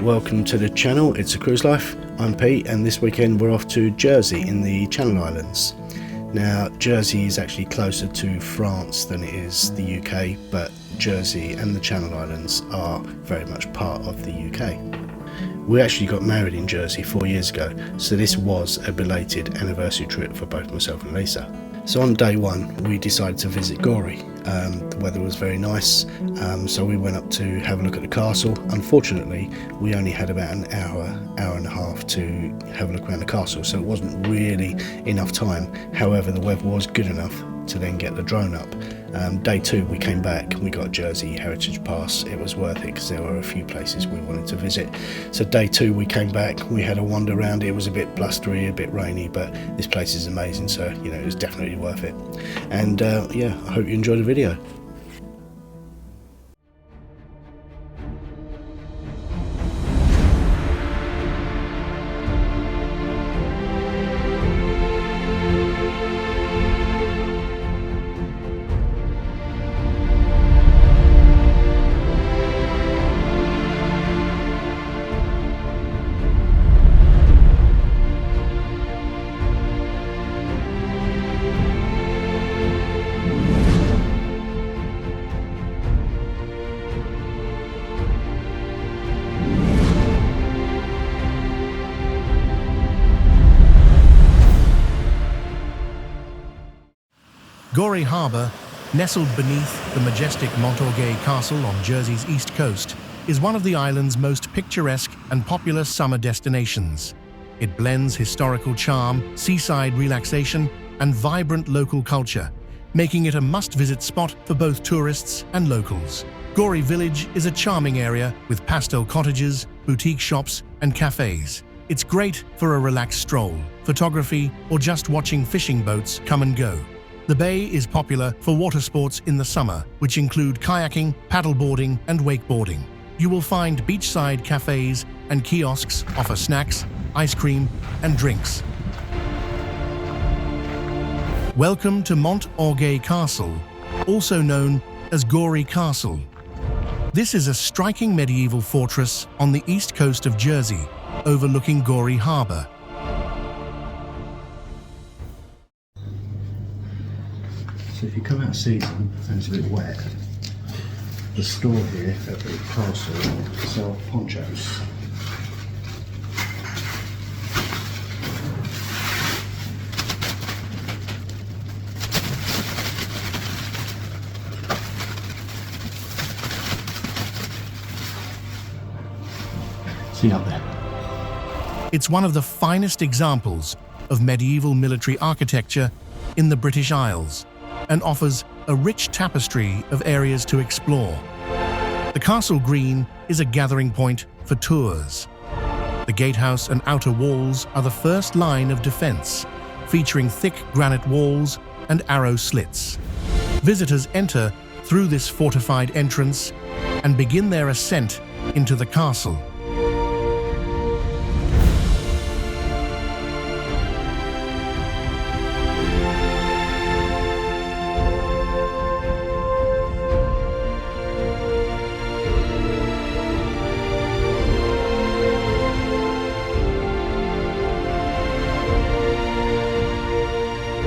Welcome to the channel, it's a cruise life. I'm Pete and this weekend we're off to Jersey in the Channel Islands. Now Jersey is actually closer to France than it is the UK, but Jersey and the Channel Islands are very much part of the UK. We actually got married in Jersey 4 years ago, so this was a belated anniversary trip for both myself and Lisa. So on day one we decided to visit Gorey. The weather was very nice, so we went up to have a look at the castle. Unfortunately we only had about an hour and a half to have a look around the castle, so it wasn't really enough time. However, the weather was good enough to then get the drone up. Day two we came back, we got a Jersey Heritage Pass. It was worth it because there were a few places we wanted to visit. So day two we came back, we had a wander around. It was a bit blustery, a bit rainy, but this place is amazing, so you know, it was definitely worth it. And yeah, I hope you enjoyed the video. Gorey Harbour, nestled beneath the majestic Mont Orgueil Castle on Jersey's east coast, is one of the island's most picturesque and popular summer destinations. It blends historical charm, seaside relaxation, and vibrant local culture, making it a must-visit spot for both tourists and locals. Gorey Village is a charming area with pastel cottages, boutique shops, and cafes. It's great for a relaxed stroll, photography, or just watching fishing boats come and go. The bay is popular for water sports in the summer, which include kayaking, paddleboarding, and wakeboarding. You will find beachside cafes and kiosks offer snacks, ice cream, and drinks. Welcome to Mont Orgueil Castle, also known as Gorey Castle. This is a striking medieval fortress on the east coast of Jersey, overlooking Gorey Harbour. So if you come out season and it's a bit wet, the store here at the castle sells ponchos. See up there? It's one of the finest examples of medieval military architecture in the British Isles, and offers a rich tapestry of areas to explore. The Castle Green is a gathering point for tours. The gatehouse and outer walls are the first line of defense, featuring thick granite walls and arrow slits. Visitors enter through this fortified entrance and begin their ascent into the castle.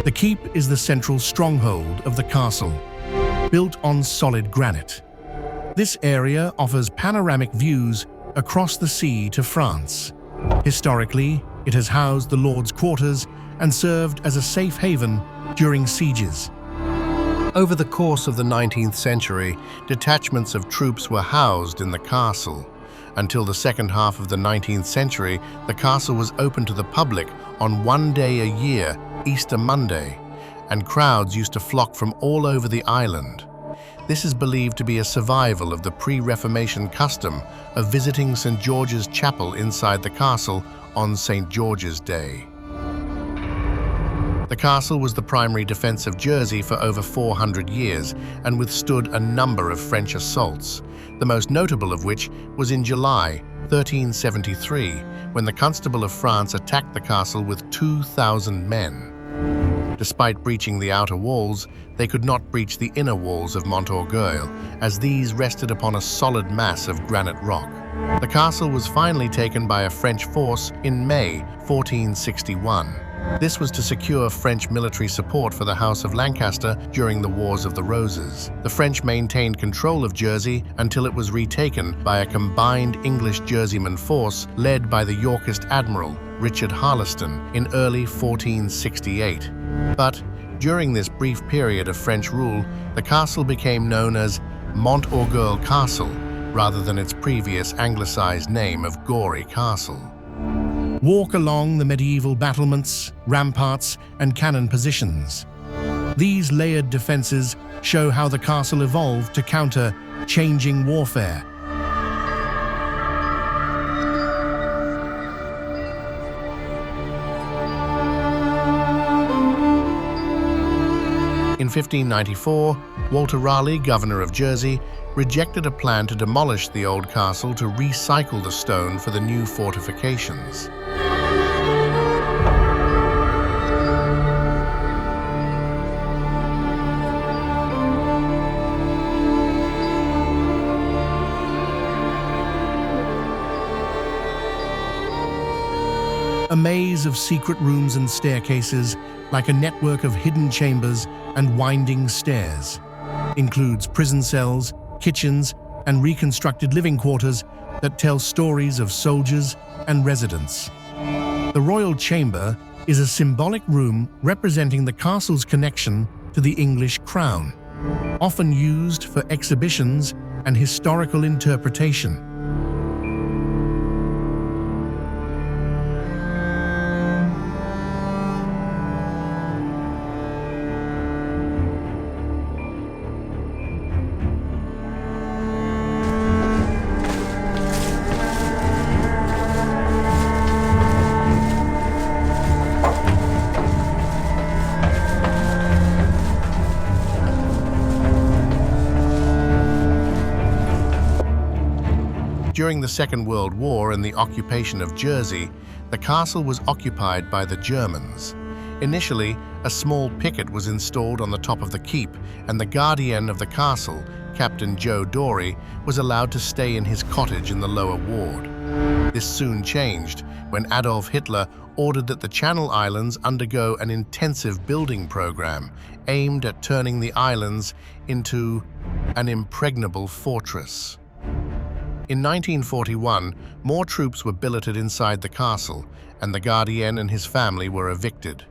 The keep is the central stronghold of the castle, built on solid granite. This area offers panoramic views across the sea to France. Historically, it has housed the Lord's quarters and served as a safe haven during sieges. Over the course of the 19th century, detachments of troops were housed in the castle. Until the second half of the 19th century, the castle was open to the public on one day a year, Easter Monday, and crowds used to flock from all over the island. This is believed to be a survival of the pre-Reformation custom of visiting St. George's Chapel inside the castle on St. George's Day. The castle was the primary defense of Jersey for over 400 years and withstood a number of French assaults, the most notable of which was in July 1373, when the Constable of France attacked the castle with 2,000 men. Despite breaching the outer walls, they could not breach the inner walls of Mont Orgueil, as these rested upon a solid mass of granite rock. The castle was finally taken by a French force in May 1461. This was to secure French military support for the House of Lancaster during the Wars of the Roses. The French maintained control of Jersey until it was retaken by a combined English-Jerseyman force led by the Yorkist admiral Richard Harleston in early 1468. But during this brief period of French rule, the castle became known as Mont Orgueil Castle rather than its previous anglicized name of Gorey Castle. Walk along the medieval battlements, ramparts, and cannon positions. These layered defenses show how the castle evolved to counter changing warfare. In 1594, Walter Raleigh, governor of Jersey, rejected a plan to demolish the old castle to recycle the stone for the new fortifications. A maze of secret rooms and staircases, like a network of hidden chambers and winding stairs, includes prison cells, kitchens, and reconstructed living quarters that tell stories of soldiers and residents. The royal chamber is a symbolic room representing the castle's connection to the English crown, often used for exhibitions and historical interpretation. During the Second World War and the occupation of Jersey, the castle was occupied by the Germans. Initially, a small picket was installed on the top of the keep, and the guardian of the castle, Captain Joe Dorey, was allowed to stay in his cottage in the lower ward. This soon changed when Adolf Hitler ordered that the Channel Islands undergo an intensive building program aimed at turning the islands into an impregnable fortress. In 1941, more troops were billeted inside the castle, and the Guardian and his family were evicted.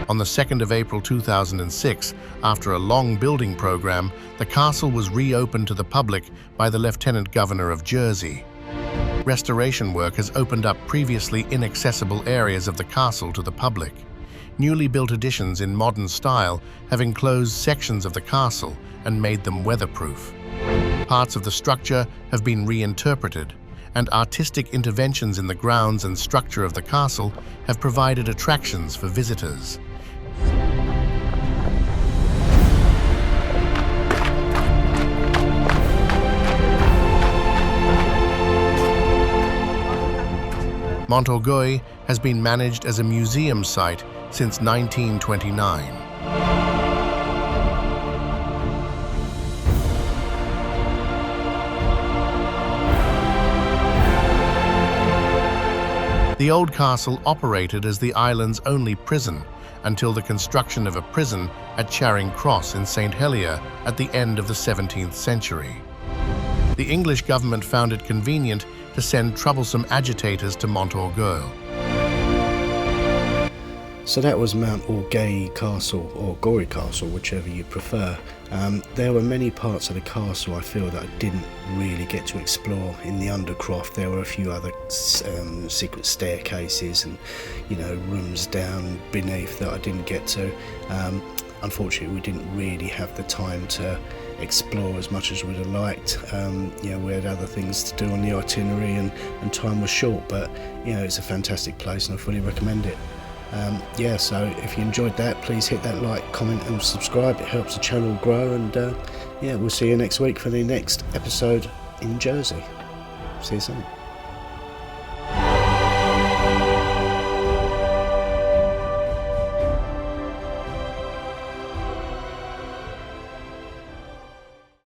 On the 2nd of April 2006, after a long building program, the castle was reopened to the public by the Lieutenant Governor of Jersey. Restoration work has opened up previously inaccessible areas of the castle to the public. Newly built additions in modern style have enclosed sections of the castle and made them weatherproof. Parts of the structure have been reinterpreted, and artistic interventions in the grounds and structure of the castle have provided attractions for visitors. Mont Orgueil has been managed as a museum site since 1929. The old castle operated as the island's only prison until the construction of a prison at Charing Cross in St. Helier at the end of the 17th century. The English government found it convenient to send troublesome agitators to Mont Orgueil. So that was Mont Orgueil Castle, or Gorey Castle, whichever you prefer. There were many parts of the castle I feel that I didn't really get to explore in the undercroft. There were a few other secret staircases and, rooms down beneath that I didn't get to. Unfortunately, we didn't really have the time to explore as much as we'd have liked. We had other things to do on the itinerary and time was short, but it's a fantastic place and I fully recommend it. Yeah, so if you enjoyed that, please hit that like, comment and subscribe. It helps the channel grow, and yeah, we'll see you next week for the next episode in Jersey. See you soon.